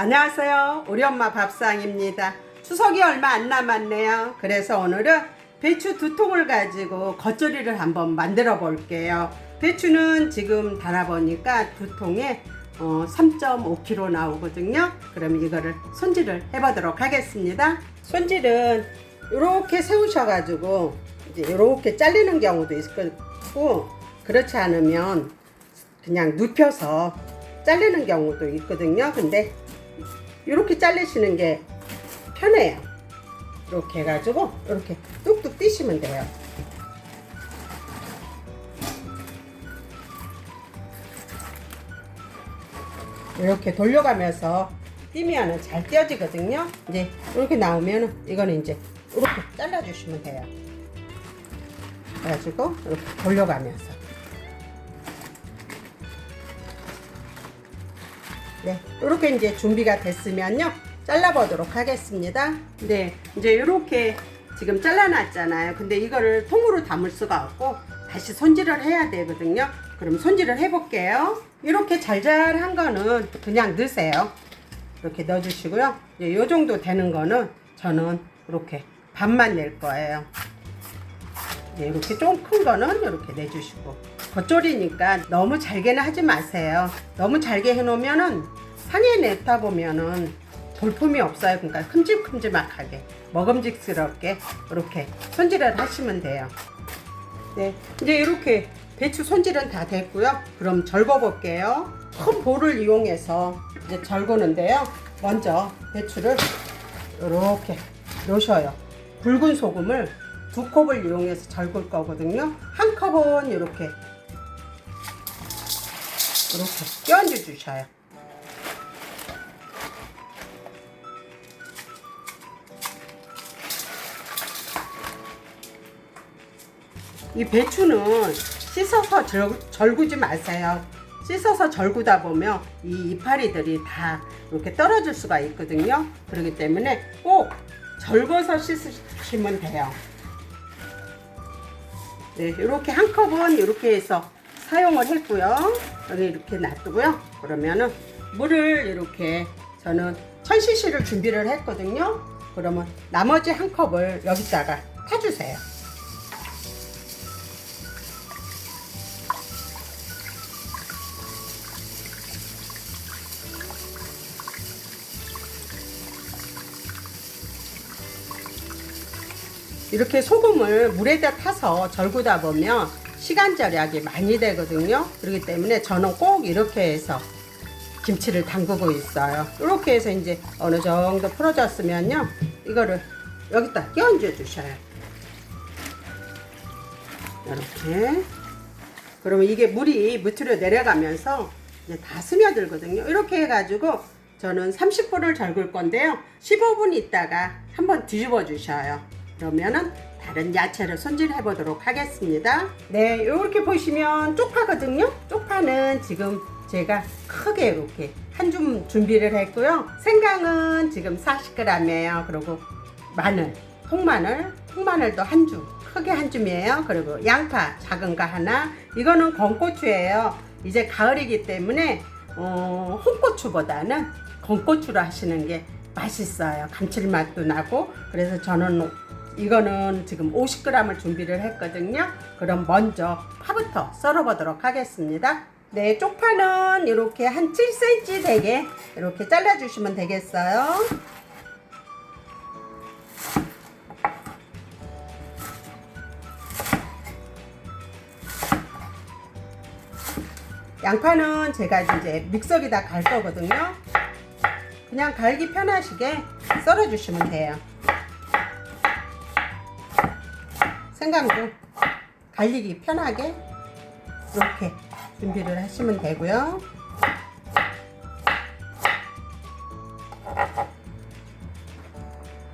안녕하세요. 우리 엄마 밥상입니다. 추석이 얼마 안 남았네요. 그래서 오늘은 배추 2통을 가지고 겉절이를 한번 만들어 볼게요. 배추는 지금 달아보니까 2통에 3.5kg 나오거든요. 그럼 이거를 손질을 해보도록 하겠습니다. 손질은 이렇게 세우셔가지고 이제 이렇게 잘리는 경우도 있고, 그렇지 않으면 그냥 눕혀서 잘리는 경우도 있거든요. 근데 이렇게 잘리시는 게 편해요. 이렇게 해가지고 이렇게 뚝뚝 띄시면 돼요. 이렇게 돌려가면서 띄면 잘 띄어지거든요. 이제 이렇게 나오면 이거는 이제 이렇게 잘라주시면 돼요. 그래가지고 이렇게 돌려가면서, 네, 이렇게 이제 준비가 됐으면요, 잘라보도록 하겠습니다. 네, 이제 이렇게 지금 잘라놨잖아요. 근데 이거를 통으로 담을 수가 없고 다시 손질을 해야 되거든요. 그럼 손질을 해볼게요. 이렇게 잘잘한 거는 그냥 넣으세요. 이렇게 넣어주시고요. 이제 요 정도 되는 거는 저는 이렇게 반만 낼 거예요. 네, 이렇게 좀 큰 거는 이렇게 내주시고, 겉절이니까 너무 잘게는 하지 마세요. 너무 잘게 해놓으면은 상에 냈다 보면은 볼품이 없어요. 그러니까 큼직큼직하게 먹음직스럽게 이렇게 손질을 하시면 돼요. 네, 이제 이렇게 배추 손질은 다 됐고요. 그럼 절궈 볼게요. 큰 볼을 이용해서 이제 절구는데요. 먼저 배추를 이렇게 넣으셔요. 굵은 소금을 2컵을 이용해서 절굴 거거든요. 한 컵은 이렇게 끼얹어 주셔요. 이 배추는 씻어서 절구지 마세요. 씻어서 절구다 보면 이 이파리들이 다 이렇게 떨어질 수가 있거든요. 그렇기 때문에 꼭 절궈서 씻으시면 돼요. 네, 이렇게 한 컵은 이렇게 해서 사용을 했고요. 여기 이렇게 놔두고요. 그러면은 물을 이렇게 저는 1000cc를 준비를 했거든요. 그러면 나머지 한 컵을 여기다가 타주세요. 이렇게 소금을 물에다 타서 절구다 보면 시간 절약이 많이 되거든요. 그렇기 때문에 저는 꼭 이렇게 해서 김치를 담그고 있어요. 이렇게 해서 이제 어느 정도 풀어졌으면요, 이거를 여기다 끼얹어 주셔요. 이렇게. 그러면 이게 물이 밑으로 내려가면서 이제 다 스며들거든요. 이렇게 해가지고 저는 30분을 절굴 건데요, 15분 있다가 한번 뒤집어 주셔요. 그러면은 다른 야채를 손질해 보도록 하겠습니다. 네, 이렇게 보시면 쪽파거든요. 쪽파는 지금 제가 크게 이렇게 한 줌 준비를 했고요. 생강은 지금 40g이에요. 그리고 마늘, 통마늘도 한 줌, 크게 한 줌이에요. 그리고 양파 작은 거 하나. 이거는 건고추예요. 이제 가을이기 때문에 홍고추보다는 건고추로 하시는 게 맛있어요. 감칠맛도 나고. 그래서 저는 이거는 지금 50g을 준비를 했거든요. 그럼 먼저 파부터 썰어 보도록 하겠습니다. 네, 쪽파는 이렇게 한 7cm 되게 이렇게 잘라 주시면 되겠어요. 양파는 제가 이제 믹서기다 갈 거거든요. 그냥 갈기 편하시게 썰어 주시면 돼요. 생강도 갈리기 편하게 이렇게 준비를 하시면 되고요.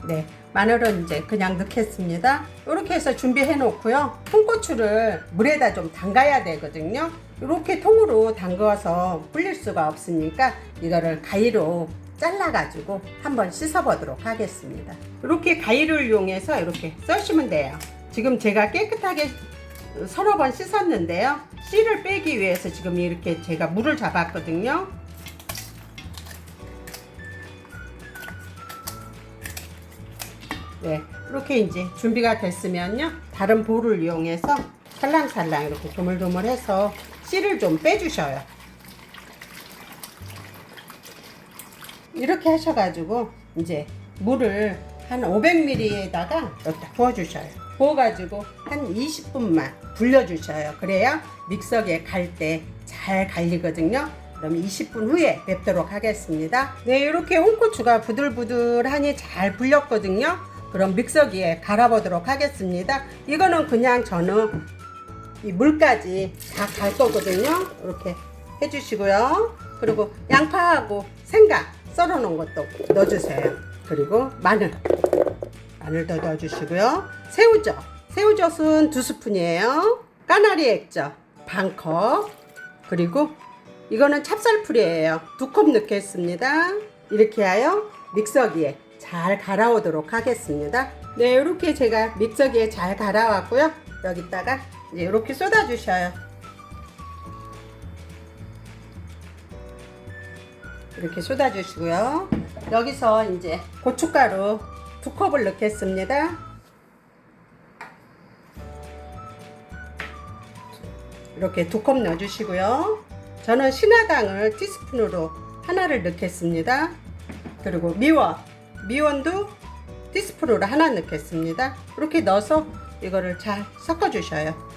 네, 마늘은 이제 그냥 넣겠습니다. 이렇게 해서 준비해 놓고요. 홍고추를 물에다 좀 담가야 되거든요. 이렇게 통으로 담가서 불릴 수가 없으니까 이거를 가위로 잘라 가지고 한번 씻어 보도록 하겠습니다. 이렇게 가위를 이용해서 이렇게 써시면 돼요. 지금 제가 깨끗하게 서너 번 씻었는데요. 씨를 빼기 위해서 지금 이렇게 제가 물을 잡았거든요. 네, 이렇게 이제 준비가 됐으면요. 다른 볼을 이용해서 살랑살랑 이렇게 조물조물해서 씨를 좀 빼주셔요. 이렇게 하셔가지고 이제 물을 한 500ml에다가 여기다 부어주셔요. 부어가지고 한 20분만 불려주셔요. 그래야 믹서기에 갈 때 잘 갈리거든요. 그럼 20분 후에 뵙도록 하겠습니다. 네, 이렇게 홍고추가 부들부들하니 잘 불렸거든요. 그럼 믹서기에 갈아보도록 하겠습니다. 이거는 그냥 저는 이 물까지 다 갈 거거든요. 이렇게 해주시고요. 그리고 양파하고 생강 썰어 놓은 것도 넣어주세요. 그리고 마늘도 넣어주시고요. 새우젓은 2스푼이에요. 까나리 액젓 반컵, 그리고 이거는 찹쌀풀이에요. 2컵 넣겠습니다. 이렇게 하여 믹서기에 잘 갈아오도록 하겠습니다. 네, 이렇게 제가 믹서기에 잘 갈아왔고요. 여기다가 이제 이렇게 쏟아주셔요. 이렇게 쏟아주시고요. 여기서 이제 고춧가루 2컵을 넣겠습니다. 이렇게 2컵 넣어주시고요. 저는 신화당을 티스푼으로 하나를 넣겠습니다. 그리고 미원도 티스푼으로 하나 넣겠습니다. 이렇게 넣어서 이거를 잘 섞어주셔요.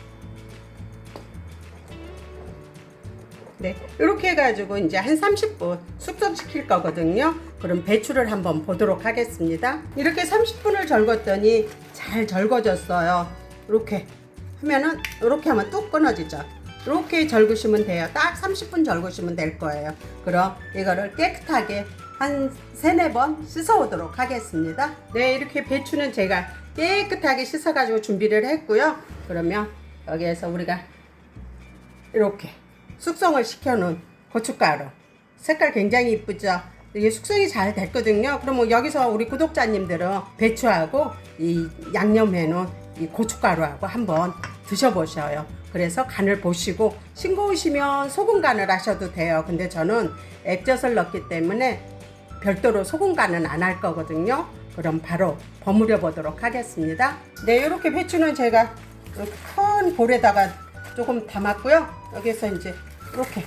네, 이렇게 해가지고 이제 한 30분 숙성시킬 거거든요. 그럼 배추를 한번 보도록 하겠습니다. 이렇게 30분을 절궜더니 잘 절궈졌어요. 이렇게 하면은, 이렇게 하면 뚝 끊어지죠. 이렇게 절구시면 돼요. 딱 30분 절구시면 될 거예요. 그럼 이거를 깨끗하게 한 3-4번 씻어 오도록 하겠습니다. 네, 이렇게 배추는 제가 깨끗하게 씻어 가지고 준비를 했고요. 그러면 여기에서 우리가 이렇게 숙성을 시켜 놓은 고춧가루, 색깔 굉장히 이쁘죠. 이게 숙성이 잘 됐거든요. 그러면 여기서 우리 구독자님들은 배추하고 이 양념해 놓은 이 고춧가루하고 한번 드셔보셔요. 그래서 간을 보시고 싱거우시면 소금 간을 하셔도 돼요. 근데 저는 액젓을 넣기 때문에 별도로 소금 간은 안 할 거거든요. 그럼 바로 버무려 보도록 하겠습니다. 네, 이렇게 배추는 제가 이렇게 큰 볼에다가 조금 담았고요. 여기서 이제 이렇게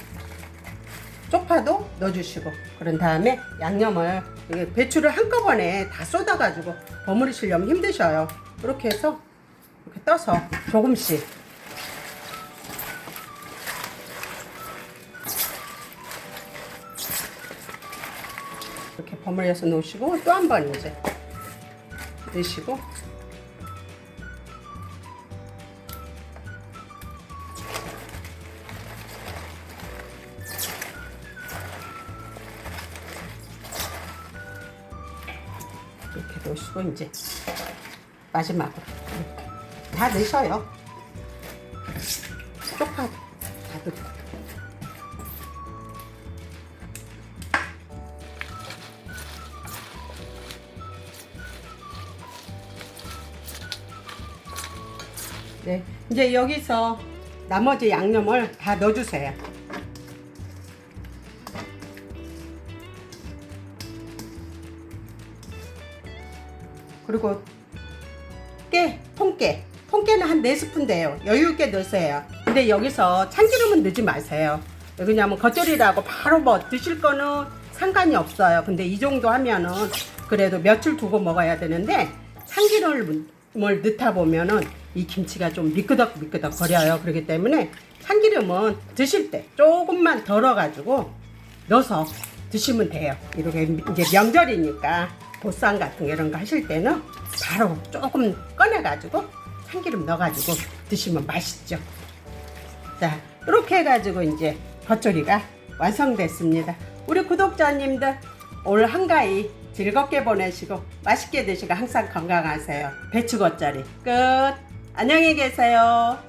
쪽파도 넣어주시고, 그런 다음에 양념을, 배추를 한꺼번에 다 쏟아가지고 버무리시려면 힘드셔요. 이렇게 해서 이렇게 떠서 조금씩 이렇게 버무려서 놓으시고, 또 한 번 이제 넣으시고, 이렇게 넣으시고, 이제 마지막으로 다 넣으셔요. 쪽파 다 넣고. 네, 이제 여기서 나머지 양념을 다 넣어주세요. 그리고 통깨는 한 4스푼 돼요. 여유있게 넣으세요. 근데 여기서 참기름은 넣지 마세요. 왜냐면 겉절이라고 바로 뭐 드실 거는 상관이 없어요. 근데 이 정도 하면은 그래도 며칠 두고 먹어야 되는데, 참기름을 넣다 보면은 이 김치가 좀 미끄덕미끄덕 거려요. 그렇기 때문에 참기름은 드실 때 조금만 덜어가지고 넣어서 드시면 돼요. 이렇게 이제 명절이니까 보쌈 같은 거 이런 거 하실 때는 바로 조금 꺼내가지고 참기름 넣어가지고 드시면 맛있죠. 자, 이렇게 해가지고 이제 겉절이가 완성됐습니다. 우리 구독자님들 올 한가위 즐겁게 보내시고 맛있게 드시고 항상 건강하세요. 배추 겉절이 끝. 안녕히 계세요.